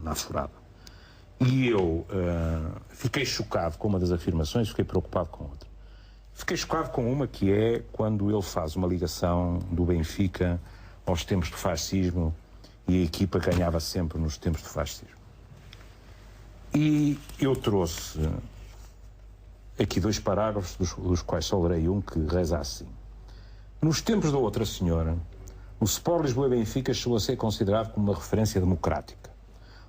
na furada. E eu fiquei chocado com uma das afirmações, fiquei preocupado com outra. Fiquei chocado com uma que é quando ele faz uma ligação do Benfica aos tempos do fascismo e a equipa ganhava sempre nos tempos do fascismo. E eu trouxe aqui 2 parágrafos, dos quais só lerei um, que reza assim. Nos tempos da outra senhora, o Sport Lisboa e Benfica chegou a ser considerado como uma referência democrática.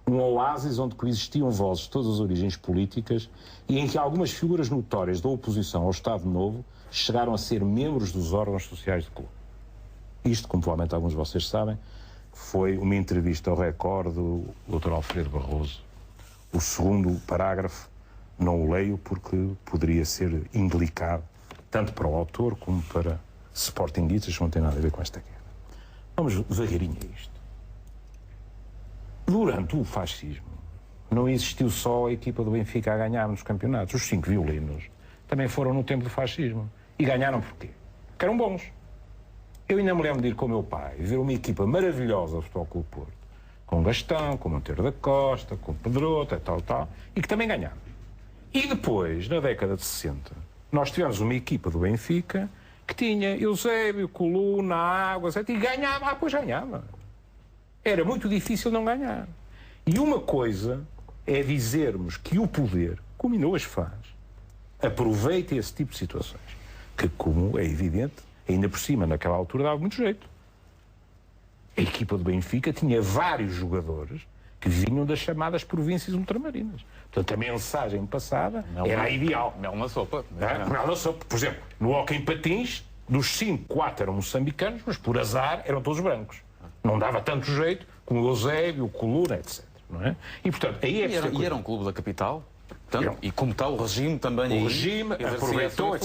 Um oásis onde coexistiam vozes de todas as origens políticas e em que algumas figuras notórias da oposição ao Estado Novo chegaram a ser membros dos órgãos sociais do clube. Isto, como provavelmente alguns de vocês sabem, foi uma entrevista ao Record do Dr. Alfredo Barroso. O segundo parágrafo não o leio porque poderia ser indelicado, tanto para o autor como para sportinguistas que não têm nada a ver com esta guerra. Vamos devagarinho a isto. Durante o fascismo, não existiu só a equipa do Benfica a ganhar nos campeonatos. Os 5 violinos também foram no tempo do fascismo. E ganharam porquê? Porque eram bons. Eu ainda me lembro de ir com o meu pai ver uma equipa maravilhosa do Futebol Clube do Porto, com Gastão, com Monteiro da Costa, com Pedrota e tal, e que também ganharam. E depois, na década de 60, nós tivemos uma equipa do Benfica que tinha Eusébio, Coluna, Águas, e ganhava, pois ganhava. Era muito difícil não ganhar. E uma coisa é dizermos que o poder, como ainda hoje faz, aproveita esse tipo de situações, que, como é evidente, ainda por cima, naquela altura, dava muito jeito. A equipa do Benfica tinha vários jogadores que vinham das chamadas províncias ultramarinas. Portanto, a mensagem passada era ideal. Mel na sopa. Mel na sopa. Por exemplo, no hóquei em patins, dos 5, 4 eram moçambicanos, mas por azar eram todos brancos. Não dava tanto jeito como o Eusébio, o Coluna, etc. Não é? E, portanto, aí E era um clube da capital? Portanto, e como tal, o regime também... O regime aproveitou... Os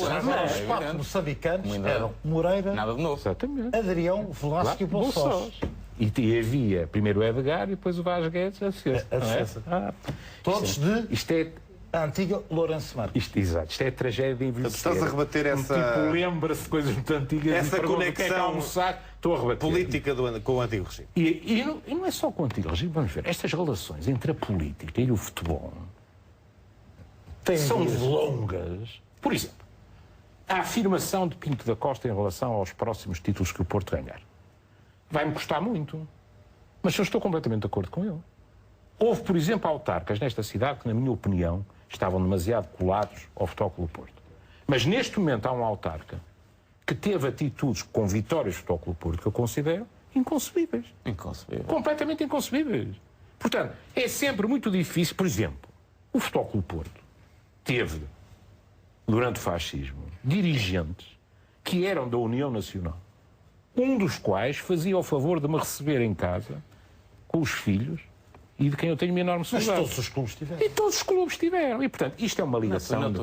4 moçambicanos eram Moreira, nada de novo. Adrião, Velasco e Bolsós. E havia primeiro o Edgar e depois o Vaz Guedes a defesa. Todos de... Isto é... A antiga Lourenço Marques. Exato, isto é a tragédia de envelhecer. Estás a rebater essa... Tipo, lembra-se de coisas muito antigas. Essa conexão estou a rebater. Política com o antigo regime. E não é só com o antigo regime, vamos ver. Estas relações entre a política e o futebol são longas. Por exemplo, a afirmação de Pinto da Costa em relação aos próximos títulos que o Porto ganhar. Vai-me custar muito. Mas eu estou completamente de acordo com ele. Houve, por exemplo, autarcas nesta cidade que, na minha opinião, estavam demasiado colados ao Futebol Clube do Porto. Mas neste momento há um autarca que teve atitudes com vitórias do Futebol Clube do Porto que eu considero inconcebíveis. Completamente inconcebíveis. Portanto, é sempre muito difícil. Por exemplo, o Futebol Clube do Porto teve, durante o fascismo, dirigentes que eram da União Nacional. Um dos quais fazia o favor de me receber em casa com os filhos e de quem eu tenho uma enorme saudade. Mas todos os clubes tiveram. E todos os clubes tiveram. E, portanto, isto é uma ligação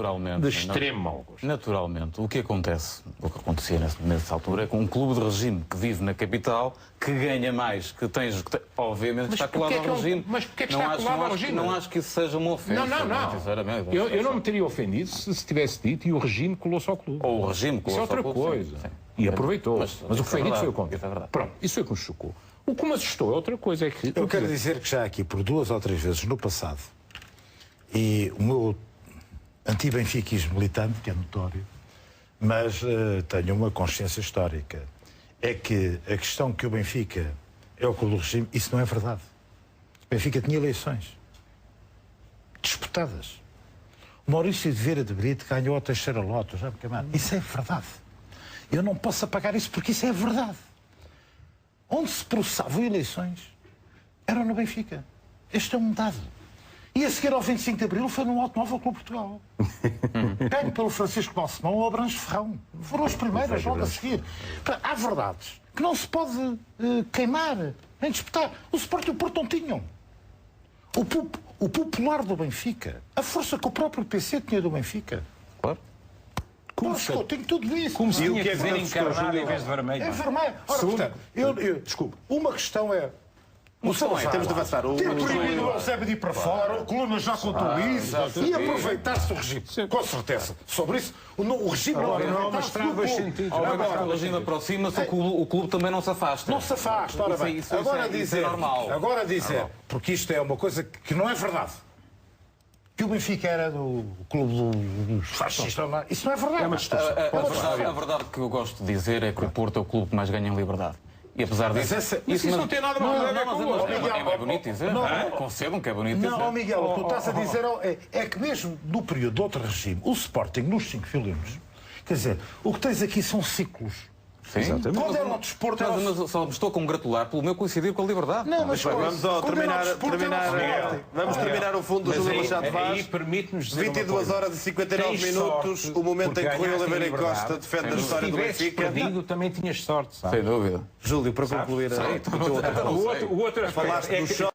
de extremo mau gosto. Naturalmente. O que acontece, o que acontecia nessa altura, é com um clube de regime que vive na capital, que ganha mais, que tem... Obviamente mas está colado ao regime. Mas porquê que está colado ao regime? Não acho que isso seja uma ofensa. Não. Sinceramente. Eu não me teria ofendido se tivesse dito e o regime colou-se ao clube. Ou o regime colou-se ao clube. Isso é outra coisa. Sim. E aproveitou. Mas o que foi dito foi o contrário. Pronto, isso foi o que nos chocou. O que me assustou é outra coisa. É que eu quero dizer que já aqui, por 2 ou 3 vezes no passado, e o meu anti-benfiquismo militante, que é notório, mas tenho uma consciência histórica, é que a questão que o Benfica é o clube do regime, isso não é verdade. O Benfica tinha eleições disputadas. O Maurício de Vieira de Brito ganhou a Teixeira Loto, já me queimaram. Isso é verdade. Eu não posso apagar isso porque isso é verdade. Onde se processavam eleições era no Benfica. Este é um dado. E a seguir ao 25 de Abril foi no Automóvel Clube Portugal. Ganho pelo Francisco Balsemão ou Abrantes Ferrão. Foram os primeiros logo a seguir. Há verdades que não se pode queimar, nem disputar. O Sport e o Porto não tinham. O popular do Benfica, a força que o próprio PC tinha do Benfica. Claro. Tenho tudo isso. Como se tinha que dizer encarnado em vez de vermelho. É vermelho. Ora, portanto, desculpe, uma questão é O Salazar. Temos de avançar. Ter proibido o Eusébio de ir para fora, o Coluna já contou isso, e aproveitar-se do regime. Com certeza. Sobre isso, o regime não aproveitar-se do clube. Agora, o regime aproxima-se, o clube também não se afasta. Não se afasta, ora bem. Agora isso é normal. Agora dizer, porque isto é uma coisa que não é verdade. Que o Benfica era do clube dos fascistas lá. Isso não é verdade. É uma distorção. A verdade que eu gosto de dizer é que o Porto é o clube que mais ganha em liberdade. E apesar disso... Isso não tem nada a ver com o outro. É bonito dizer. Concedam que é bonito dizer. Não, Miguel, o que tu estás a dizer é que mesmo no período de outro regime, o Sporting, nos 5 filhos, quer dizer, o que tens aqui são ciclos. Sim, exatamente. Quando era o desporto... Mas só me estou a congratular pelo meu coincidir com a liberdade. Não, mas Vamos terminar o fundo do Júlio Machado Vaz. Aí permite-nos dizer 22 horas e 59 minutos, o momento em que Rui Oliveira Costa defende a história do Benfica. Perdido, também tinhas sorte, sabe? Sem dúvida. Júlio, para concluir... O outro Falaste do choque.